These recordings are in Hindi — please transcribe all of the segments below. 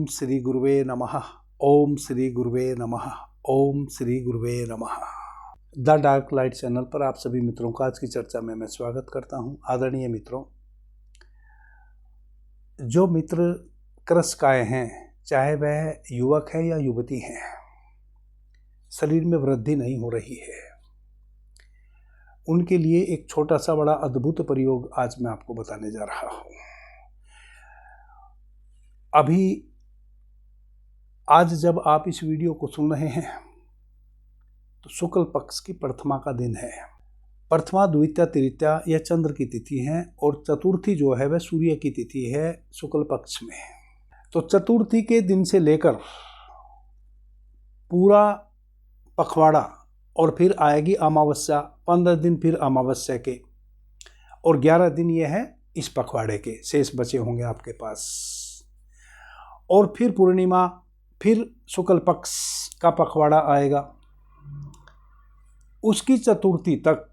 श्री गुरुवे नमः। ओम श्री गुरुवे नमः। ओम श्री गुरुवे नमः। द डार्क लाइट चैनल पर आप सभी मित्रों का आज की चर्चा में मैं स्वागत करता हूं। आदरणीय मित्रों, जो मित्र कृशकाय हैं, चाहे वह युवक है या युवती हैं, शरीर में वृद्धि नहीं हो रही है, उनके लिए एक छोटा सा बड़ा अद्भुत प्रयोग आज मैं आपको बताने जा रहा हूं। अभी आज जब आप इस वीडियो को सुन रहे हैं तो शुक्ल पक्ष की प्रथमा का दिन है। प्रथमा, द्वितीया, तृतीया यह चंद्र की तिथि है और चतुर्थी जो है वह सूर्य की तिथि है शुक्ल पक्ष में। तो चतुर्थी के दिन से लेकर पूरा पखवाड़ा और फिर आएगी अमावस्या, 15 दिन फिर अमावस्या के और 11 दिन यह है इस पखवाड़े के शेष बचे होंगे आपके पास। और फिर पूर्णिमा, फिर शुक्ल पक्ष का पखवाड़ा आएगा। उसकी चतुर्थी तक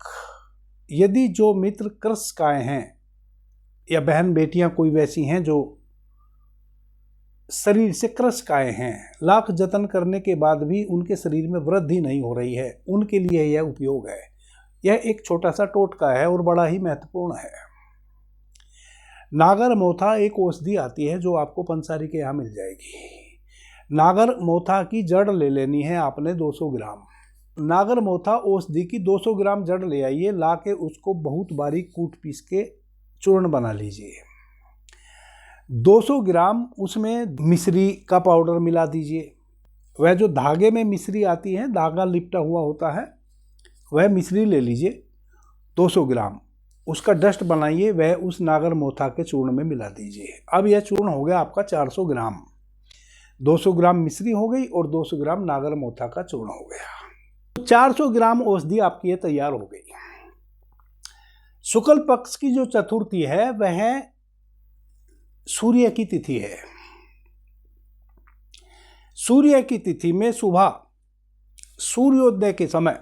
यदि जो मित्र कृशकाय हैं या बहन बेटियां कोई वैसी हैं जो शरीर से कृशकाय हैं, लाख जतन करने के बाद भी उनके शरीर में वृद्धि नहीं हो रही है, उनके लिए यह उपयोग है। यह एक छोटा सा टोटका है और बड़ा ही महत्वपूर्ण है। नागर मोथा एक औषधि आती है जो आपको पंसारी के यहाँ मिल जाएगी। नागर मोथा की जड़ ले लेनी है आपने 200 ग्राम। नागर मोथा औषधि की 200 ग्राम जड़ ले आइए, ला के उसको बहुत बारीक कूट पीस के चूर्ण बना लीजिए। 200 ग्राम उसमें मिश्री का पाउडर मिला दीजिए। वह जो धागे में मिश्री आती है, धागा लिपटा हुआ होता है, वह मिश्री ले लीजिए 200 ग्राम। उसका डस्ट बनाइए, वह उस नागर मोथा के चूर्ण में मिला दीजिए। अब यह चूर्ण हो गया आपका 400 ग्राम। 200 ग्राम मिश्री हो गई और 200 ग्राम नागर मोथा का चूर्ण हो गया। 400 ग्राम औषधि आपकी ये तैयार हो गई। शुक्ल पक्ष की जो चतुर्थी है वह सूर्य की तिथि है। सूर्य की तिथि में सुबह सूर्योदय के समय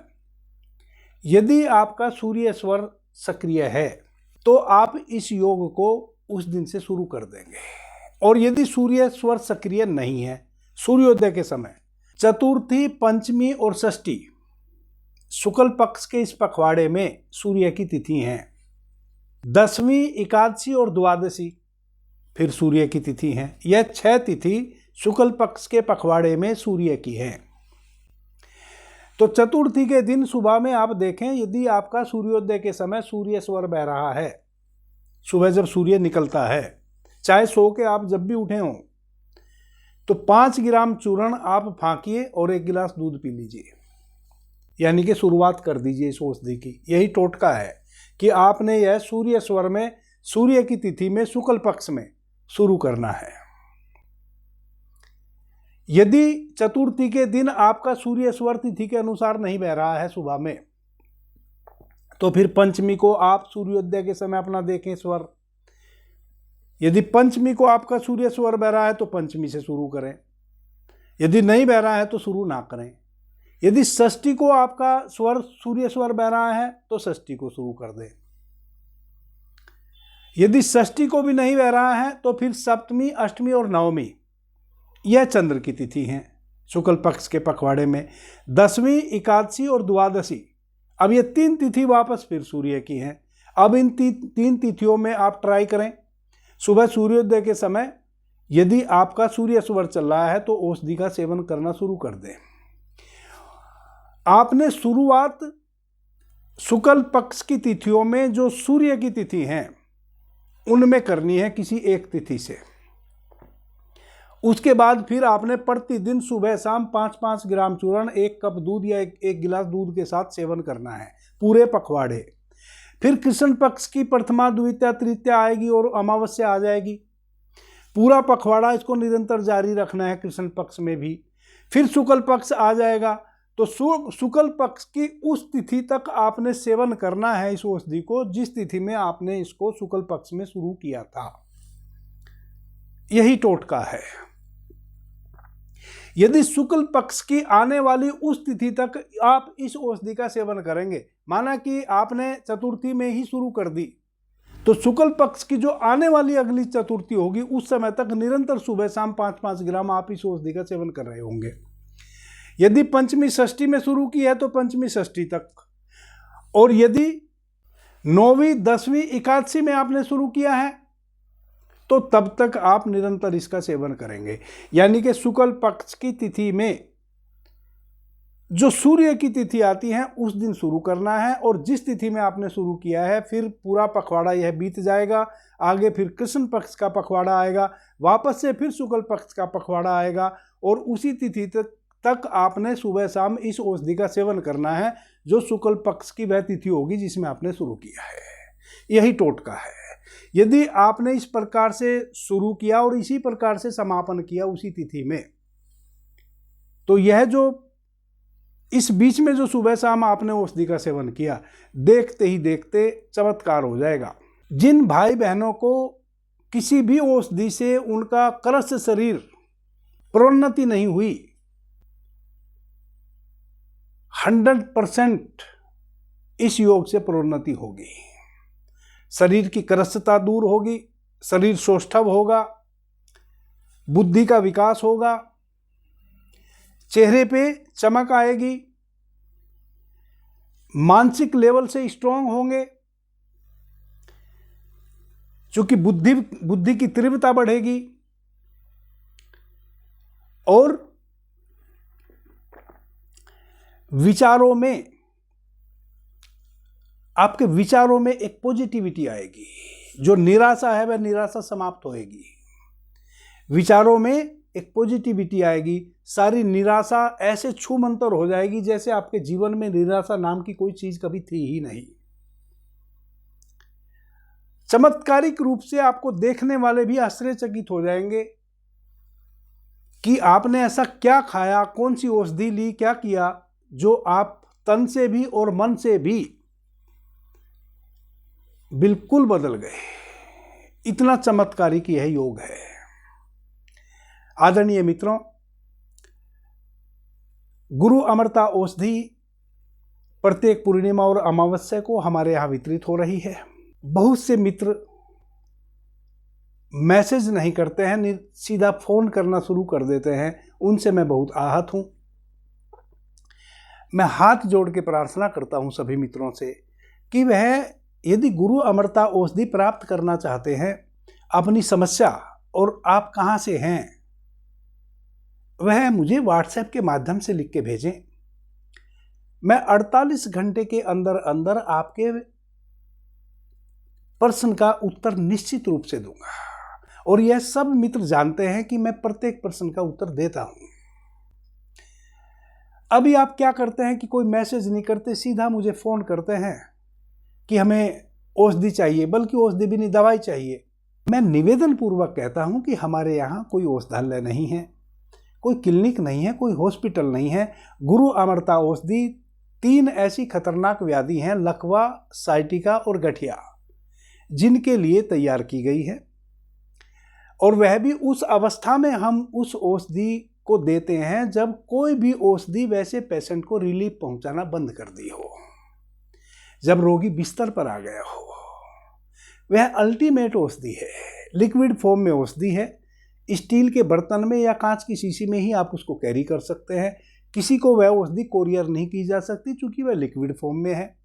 यदि आपका सूर्य स्वर सक्रिय है तो आप इस योग को उस दिन से शुरू कर देंगे। और यदि सूर्य स्वर सक्रिय नहीं है, सूर्योदय के समय चतुर्थी, पंचमी और षष्ठी शुक्ल पक्ष के इस पखवाड़े में सूर्य की तिथि हैं। 10वीं, एकादशी और द्वादशी फिर सूर्य की तिथि हैं। यह 6 तिथि शुक्ल पक्ष के पखवाड़े में सूर्य की है। तो चतुर्थी के दिन सुबह में आप देखें, यदि आपका सूर्योदय के समय सूर्य स्वर बह रहा है, सुबह जब सूर्य निकलता है, चाहे सो के आप जब भी उठे हों, तो 5 ग्राम चूर्ण आप फाँकिए और 1 गिलास दूध पी लीजिए। यानी कि शुरुआत कर दीजिए इस औषधि की। यही टोटका है कि आपने यह सूर्य स्वर में, सूर्य की तिथि में, शुक्ल पक्ष में शुरू करना है। यदि चतुर्थी के दिन आपका सूर्य स्वर तिथि के अनुसार नहीं बह रहा है सुबह में, तो फिर पंचमी को आप सूर्योदय के समय अपना देखें स्वर। यदि पंचमी को आपका सूर्य स्वर बह रहा है तो पंचमी से शुरू करें, यदि नहीं बह रहा है तो शुरू ना करें। यदि षष्ठी को आपका स्वर, सूर्य स्वर बह रहा है तो षष्ठी को शुरू कर दें। यदि षष्ठी को भी नहीं बह रहा है तो फिर सप्तमी, अष्टमी और नवमी यह चंद्र की तिथि हैं शुक्ल पक्ष के पखवाड़े में। 10वीं, एकादशी और द्वादशी, अब ये 3 तिथि वापस फिर सूर्य की हैं। अब इन 3 तिथियों में आप ट्राई करें, सुबह सूर्योदय के समय यदि आपका सूर्य स्वर चल रहा है तो औषधि का सेवन करना शुरू कर दें। आपने शुरुआत शुक्ल पक्ष की तिथियों में जो सूर्य की तिथि हैं उनमें करनी है किसी एक तिथि से। उसके बाद फिर आपने प्रतिदिन सुबह शाम 5-5 ग्राम चूर्ण, 1 कप दूध या 1 गिलास दूध के साथ सेवन करना है पूरे पखवाड़े। फिर कृष्ण पक्ष की प्रथमा, द्वितीया, तृतीया आएगी और अमावस्या आ जाएगी। पूरा पखवाड़ा इसको निरंतर जारी रखना है कृष्ण पक्ष में भी। फिर शुक्ल पक्ष आ जाएगा तो शुक्ल पक्ष की उस तिथि तक आपने सेवन करना है इस औषधि को जिस तिथि में आपने इसको शुक्ल पक्ष में शुरू किया था। यही टोटका है। यदि शुक्ल पक्ष की आने वाली उस तिथि तक आप इस औषधि का सेवन करेंगे, माना कि आपने चतुर्थी में ही शुरू कर दी, तो शुक्ल पक्ष की जो आने वाली अगली चतुर्थी होगी उस समय तक निरंतर सुबह शाम 5-5 ग्राम आप इस औषधि का सेवन कर रहे होंगे। यदि पंचमी षष्ठी में शुरू की है तो पंचमी षष्ठी तक, और यदि 9वीं 10वीं एकादशी में आपने शुरू किया है तो तब तक आप निरंतर इसका सेवन करेंगे। यानी कि शुक्ल पक्ष की तिथि में जो सूर्य की तिथि आती है उस दिन शुरू करना है, और जिस तिथि में आपने शुरू किया है फिर पूरा पखवाड़ा यह बीत जाएगा। आगे फिर कृष्ण पक्ष का पखवाड़ा आएगा, वापस से फिर शुक्ल पक्ष का पखवाड़ा आएगा, और उसी तिथि तक आपने सुबह शाम इस औषधि का सेवन करना है जो शुक्ल पक्ष की वह तिथि होगी जिसमें आपने शुरू किया है। यही टोटका है। यदि आपने इस प्रकार से शुरू किया और इसी प्रकार से समापन किया उसी तिथि में, तो यह जो इस बीच में जो सुबह शाम आपने औषधि का सेवन किया, देखते ही देखते चमत्कार हो जाएगा। जिन भाई बहनों को किसी भी औषधि से उनका क्रश शरीर प्रोन्नति नहीं हुई, 100% इस योग से प्रोन्नति होगी। शरीर की क्रशता दूर होगी, शरीर सौष्ठव होगा, बुद्धि का विकास होगा, चेहरे पे चमक आएगी, मानसिक लेवल से स्ट्रांग होंगे, चूंकि बुद्धि की तीव्रता बढ़ेगी, और विचारों में, आपके विचारों में एक पॉजिटिविटी आएगी। जो निराशा है वह निराशा समाप्त होएगी। विचारों में एक पॉजिटिविटी आएगी, सारी निराशा ऐसे छूमंतर हो जाएगी जैसे आपके जीवन में निराशा नाम की कोई चीज कभी थी ही नहीं। चमत्कारिक रूप से आपको देखने वाले भी आश्चर्यचकित हो जाएंगे कि आपने ऐसा क्या खाया, कौन सी औषधि ली, क्या किया, जो आप तन से भी और मन से भी बिल्कुल बदल गए। इतना चमत्कारिक यह योग है। आदरणीय मित्रों, गुरु अमृता औषधि प्रत्येक पूर्णिमा और अमावस्या को हमारे यहां वितरित हो रही है। बहुत से मित्र मैसेज नहीं करते हैं, सीधा फोन करना शुरू कर देते हैं। उनसे मैं बहुत आहत हूं। मैं हाथ जोड़ के प्रार्थना करता हूं सभी मित्रों से कि वह यदि गुरु अमृता औषधि प्राप्त करना चाहते हैं, अपनी समस्या और आप कहां से हैं वह मुझे व्हाट्सएप के माध्यम से लिख के भेजें। मैं 48 घंटे के अंदर अंदर आपके प्रश्न का उत्तर निश्चित रूप से दूंगा, और यह सब मित्र जानते हैं कि मैं प्रत्येक प्रश्न का उत्तर देता हूं। अभी आप क्या करते हैं कि कोई मैसेज नहीं करते, सीधा मुझे फोन करते हैं कि हमें औषधि चाहिए, बल्कि औषधि भी नहीं, दवाई चाहिए। मैं निवेदन पूर्वक कहता हूं कि हमारे यहाँ कोई औषधालय नहीं है, कोई क्लिनिक नहीं है, कोई हॉस्पिटल नहीं है। गुरु अमृता औषधि 3 ऐसी खतरनाक व्याधि हैं, लकवा, साइटिका और गठिया, जिनके लिए तैयार की गई है, और वह भी उस अवस्था में हम उस औषधि को देते हैं जब कोई भी औषधि वैसे पेशेंट को रिलीफ पहुंचाना बंद कर दी हो, जब रोगी बिस्तर पर आ गया हो। वह अल्टीमेट औषधि है, लिक्विड फॉर्म में औषधि है। स्टील के बर्तन में या कांच की शीशी में ही आप उसको कैरी कर सकते हैं। किसी को वह औषधि कोरियर नहीं की जा सकती क्योंकि वह लिक्विड फॉर्म में है,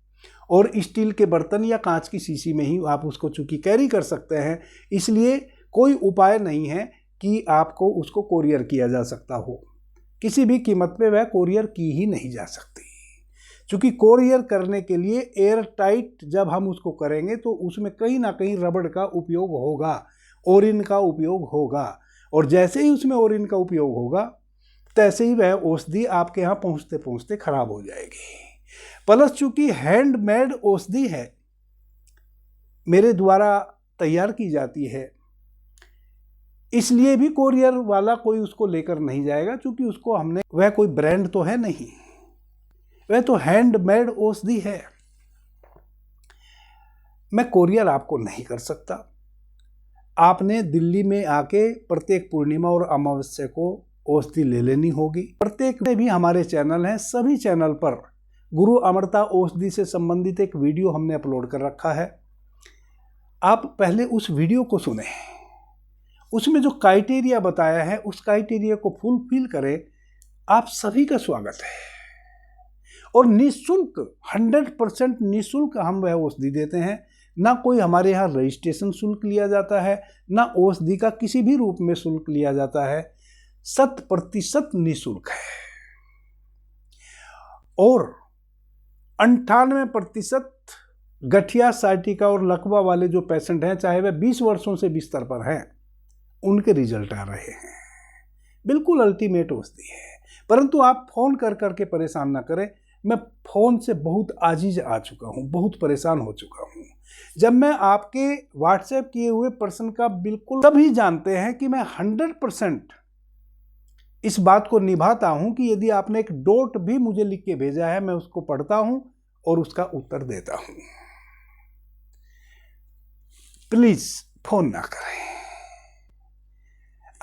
और स्टील के बर्तन या कांच की शीशी में ही आप उसको चूंकि कैरी कर सकते हैं, इसलिए कोई उपाय नहीं है कि आपको उसको कोरियर किया जा सकता हो। किसी भी कीमत पे वह कोरियर की ही नहीं जा सकती, क्योंकि कोरियर करने के लिए एयर टाइट जब हम उसको करेंगे तो उसमें कहीं ना कहीं रबड़ का उपयोग होगा, ओरिन का उपयोग होगा, और जैसे ही उसमें ओरिन का उपयोग होगा तैसे ही वह औषधि आपके यहाँ पहुँचते पहुँचते खराब हो जाएगी। प्लस चूंकि हैंडमेड औषधि है, मेरे द्वारा तैयार की जाती है, इसलिए भी कोरियर वाला कोई उसको लेकर नहीं जाएगा, क्योंकि उसको हमने, वह कोई ब्रांड तो है नहीं, वह तो हैंडमेड औषधि है। मैं कोरियर आपको नहीं कर सकता। आपने दिल्ली में आके प्रत्येक पूर्णिमा और अमावस्या को औषधि ले लेनी होगी। प्रत्येक में भी हमारे चैनल हैं, सभी चैनल पर गुरु अमृता औषधि से संबंधित एक वीडियो हमने अपलोड कर रखा है। आप पहले उस वीडियो को सुने, उसमें जो क्राइटेरिया बताया है उस क्राइटेरिया को फुलफिल करें। आप सभी का स्वागत है। और निःशुल्क 100% निःशुल्क हम वह औषधि देते हैं। ना कोई हमारे यहाँ रजिस्ट्रेशन शुल्क लिया जाता है, ना औषधि का किसी भी रूप में शुल्क लिया जाता है। 100% निःशुल्क है। और 98% गठिया, साइटिका और लकवा वाले जो पेशेंट हैं, चाहे वह 20 वर्षों से बिस्तर पर हैं, उनके रिजल्ट आ रहे हैं। बिल्कुल अल्टीमेट औषधि है। परंतु आप फोन कर करके परेशान ना करें। मैं फोन से बहुत आजीज आ चुका हूं, बहुत परेशान हो चुका हूं। जब मैं आपके व्हाट्सएप किए हुए प्रश्न का बिल्कुल सभी जानते हैं कि मैं 100% इस बात को निभाता हूं कि यदि आपने एक डॉट भी मुझे लिख के भेजा है, मैं उसको पढ़ता हूं और उसका उत्तर देता हूं। प्लीज फोन ना करें।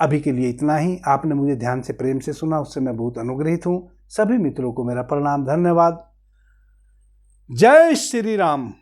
अभी के लिए इतना ही। आपने मुझे ध्यान से, प्रेम से सुना, उससे मैं बहुत अनुग्रहित हूं। सभी मित्रों को मेरा प्रणाम, धन्यवाद। जय श्री राम।